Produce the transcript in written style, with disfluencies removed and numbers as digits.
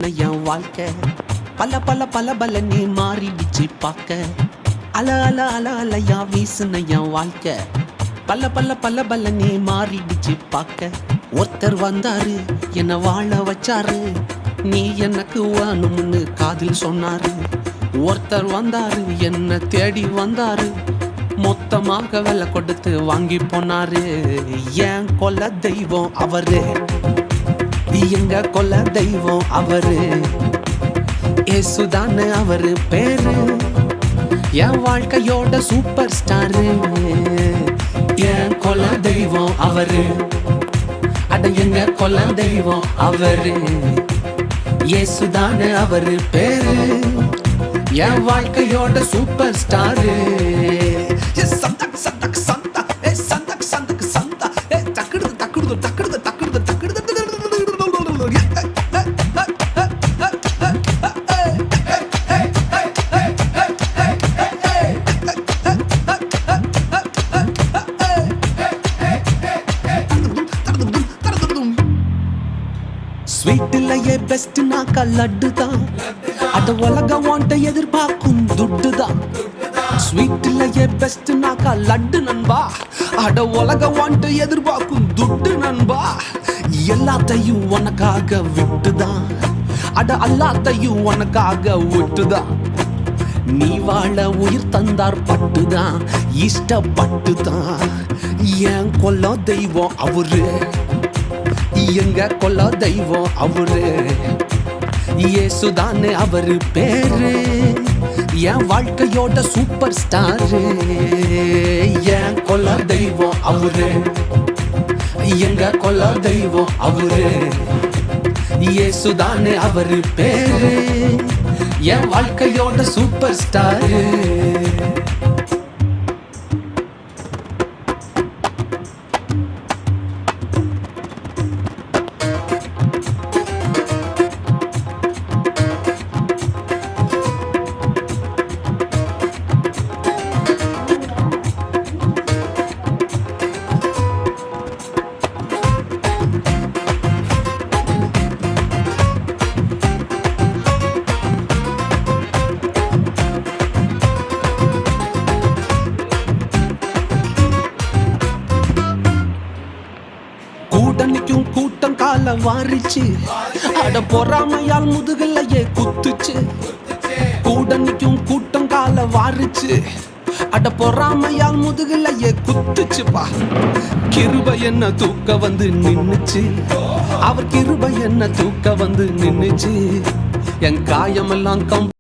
என் வாழ்க்கை பல பல பல பல நீ மாறிடுச்சு பார்க்க அல அல அல அலையா வீசுன என் வாழ்க்கை பல பல பல பல நீ மாறிடுச்சு பார்க்க ஒருத்தர் வந்தாரு என்ன வாழ வச்சாரு நீ எனக்கு வேணும்னு காதில் சொன்னாரு ஒருத்தர் வந்தாரு என்ன தேடி வந்தாரு மொத்தமாக விலை கொடுத்து வாங்கி போனாரு என் கொல்ல தெய்வம் அவரு எங்க கொல்ல தெய்வம் அவரு ஏசுதானு அவரு பேரு என் வாழ்க்கையோட சூப்பர் ஸ்டாரு என் கொல்ல தெய்வம் அவரு அட எங்க கொல்ல தெய்வம் அவரு ஏசுதானு அவரு பேரு என் வாழ்க்கையோட சூப்பர் ஸ்டாரு சந்தக் சந்தக் சந்தா சந்தக் சந்தக் சந்தா தக்குடுது தக்குடுது தக்குடுது தக்குடுது தக்குடுது ஸ்வீட்லயே பெஸ்ட் நாக்கா லட்டு தான் அட உலகம் வாண்ட எதிர்பார்க்கும் துட்டு தான் ஸ்வீட்லயே பெஸ்ட் நாக்கா லட்டு நண்பா அட உலகம் வாண்ட எதிர்பார்க்கும் துட்டு நண்பா எல்லாத்தையும் உனக்காக விட்டுதான் அட எல்லாத்தையும் உனக்காக விட்டுதான் நீ வாழ உயிர் தந்தார் பட்டுதான் இஷ்டப்பட்டுதான் என் கொல்ல தெய்வம் அவரு எங்க கொல்ல தெய்வம் அவரு ஏசுதானு அவரு பேரு என் வாழ்க்கையோட சூப்பர் ஸ்டாரு என் கொல்ல தெய்வம் அவரு எங்க கொல்ல தெய்வம் அவரு ஏசுதானு அவரு பேரு என் வாழ்க்கையோட சூப்பர் ஸ்டாரு கூட்டணிக்கும் கூட்டம் கால வாரிச்சு அட பொறாமையால் முதுகலையே குத்துச்சு கூட்டணிக்கும் கூட்டம் கால வாரிச்சு அட பொறாமையால் முதுகலையே குத்துச்சுப்பா கிருபை என்ன தூக்க வந்து நின்னுச்சு அவர் கிருபை என்ன தூக்க வந்து நின்னுச்சு என் காயமெல்லாம்